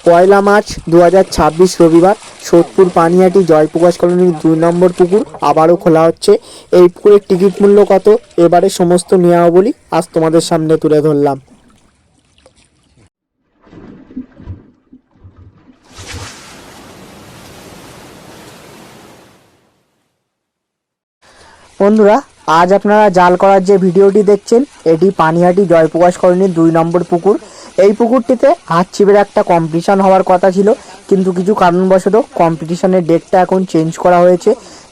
পয়লা March 2026 রবিবার সোদপুর পানিহাটি জয়প্রকাশ কলোনির 2 নম্বর পুকুর আবারও খোলা হচ্ছে। এই পুকুরের টিকিট মূল্য কত, এবারে সমস্ত নিয়মাবলী আজ তোমাদের সামনে তুলে ধরলাম। বন্ধুরা, আজ আপনারা জাল করার যে ভিডিওটি দেখছেন এটি পানিহাটি জয়প্রকাশ কলোনির 2 নম্বর পুকুর। এই পুকুরটিতে হাত ছিপের একটা কম্পিটিশন হওয়ার কথা ছিল, কিন্তু কিছু কারণবশত কম্পিটিশনের ডেটটা এখন চেঞ্জ করা হয়েছে।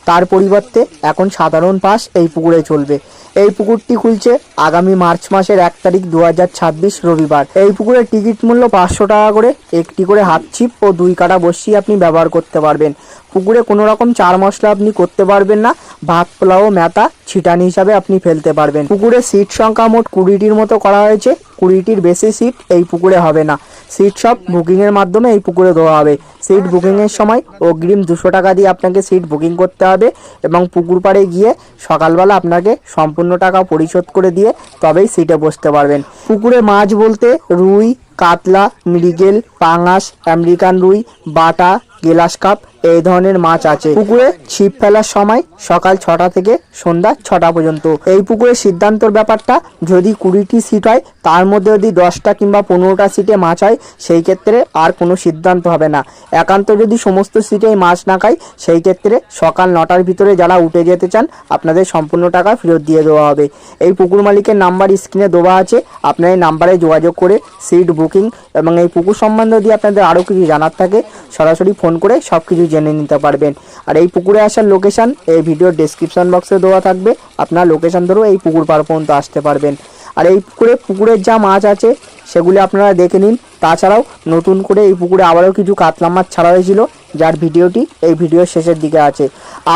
তার পরিবর্তে এখন সাধারণ পাস এই পুকুরে চলবে। এই পুকুরটি খুলছে আগামী মার্চ মাসের 1 তারিখ 2026 রবিবার। এই পুকুরের টিকিট মূল্য 500 টাকা করে। একটি করে হাত ছিপ ও 2 কাটা বড়শি আপনি ব্যবহার করতে পারবেন। পুকুরে কোনো রকম চার মশলা আপনি করতে পারবেন না। ভাত, পোলাও, মেথা ছিটানি হিসাবে আপনি ফেলতে পারবেন। পুকুরে সিট সংখ্যা মোট 20টির মতো করা হয়েছে। 20টির বেশি সিট এই পুকুরে হবে না। সিট সব বুকিংয়ের মাধ্যমে এই পুকুরে দেওয়া হবে। সিট বুকিংয়ের সময় অগ্রিম 200 টাকা দিয়ে আপনাকে সিট বুকিং করতে হবে এবং পুকুর পাড়ে গিয়ে সকালবেলা আপনাকে সম্পূর্ণ টাকা পরিশোধ করে দিয়ে তবেই সিটে বসতে পারবেন। পুকুরে মাছ বলতে রুই, কাতলা, মৃগেল, পাঙাশ, আমেরিকান রুই, বাটা, গ্লাস কাপ এই ধরনের মাছ আছে। পুকুরে ছিপ ফেলার সময় সকাল 6টা থেকে সন্ধ্যা 6টা পর্যন্ত। এই পুকুরের সিদ্ধান্তর ব্যাপারটা, যদি 20টি সিট হয় তার মধ্যে যদি 10টা কিংবা 15টা সিটে মাছ হয় সেই ক্ষেত্রে আর কোনো সিদ্ধান্ত হবে না। একান্ত যদি সমস্ত সিটে মাছ না খায় সেই ক্ষেত্রে সকাল 9টার ভিতরে যারা উঠে যেতে চান আপনাদের সম্পূর্ণ টাকা ফেরত দিয়ে দেওয়া হবে। এই পুকুর মালিকের নাম্বার স্ক্রিনে দেওয়া আছে, আপনার এই নাম্বারে যোগাযোগ করে সিট বুকিং এবং এই পুকুর সম্বন্ধে যদি আপনাদের আরও কিছু জানার থাকে সরাসরি ফোন করে সব কিছু জেনে নিতে পারবেন। আর এই পুকুরে আসার লোকেশান এই ভিডিওর ডেসক্রিপশন বক্সে দেওয়া থাকবে, আপনার লোকেশান ধরেও এই পুকুর পাড় পর্যন্ত আসতে পারবেন। আর এই পুকুরের যা মাছ আছে সেগুলি আপনারা দেখে নিন। তাছাড়াও নতুন করে এই পুকুরে আবারও কিছু কাতলা মাছ ছাড়া হয়েছিল, যার ভিডিওটি এই ভিডিওর শেষের দিকে আছে।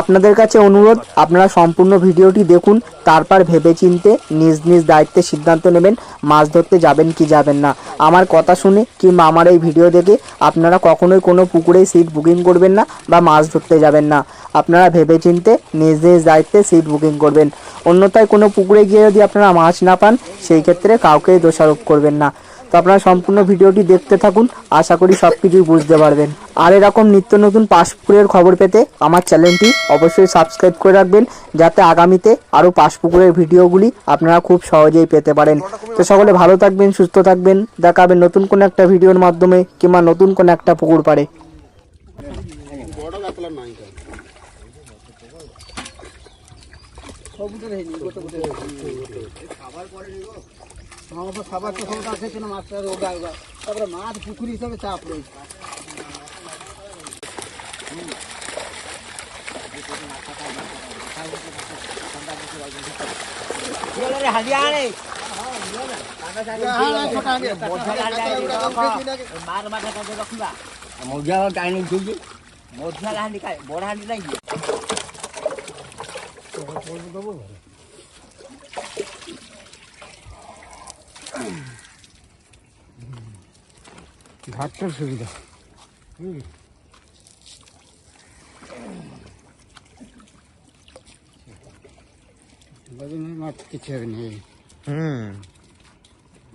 আপনাদের কাছে অনুরোধ, আপনারা সম্পূর্ণ ভিডিওটি দেখুন, তারপর ভেবেচিন্তে নিজ নিজ দায়িত্বে সিদ্ধান্ত নেবেন মাছ ধরতে যাবেন কি যাবেন না। আমার কথা শুনে কিংবা আমার এই ভিডিও দেখে আপনারা কখনোই কোনো পুকুরেই সিট বুকিং করবেন না বা মাছ ধরতে যাবেন না। আপনারা ভেবেচিন্তে নিজ নিজ দায়িত্বে সিট বুকিং করবেন। অন্যথায় কোনো পুকুরে গিয়ে যদি আপনারা মাছ না পান সেই ক্ষেত্রে কাউকেই দোষারোপ করবেন না। তো আপনারা সম্পূর্ণ ভিডিওটি দেখতে থাকুন, আশা করি সব কিছুই বুঝতে পারবেন। আর এরকম নিত্য নতুন পাশ পুকুরের খবর পেতে আমার চ্যানেলটি অবশ্যই সাবস্ক্রাইব করে রাখবেন, যাতে আগামীতে আরও পাশ পুকুরের ভিডিওগুলি আপনারা খুব সহজেই পেতে পারেন। তো সকলে ভালো থাকবেন, সুস্থ থাকবেন। দেখা হবে নতুন কোনো একটা ভিডিওর মাধ্যমে কিংবা নতুন কোনো একটা পুকুর পাড়ে। খাবার তো সব আছে কিনা মাছটা রোগা রোগা, তারপরে মাছ পুকুর হিসাবে চাপ রয়েছে। ঘাটটার সুবিধা মাছ কিছু হবে না।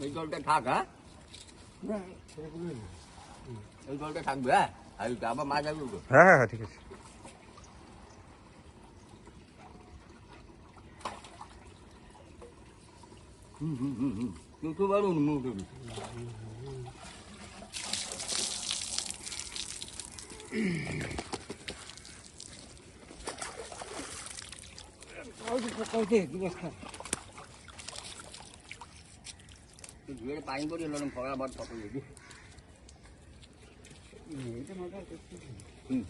এই জলটা থাক, এই জলটা থাকবে। আবার মাছ আসবে। হ্যাঁ হ্যাঁ ঠিক আছে। কিন্তু পারুন মুখ পানি পড়ে এলাম পড়া আবার সকল দেখি। হুম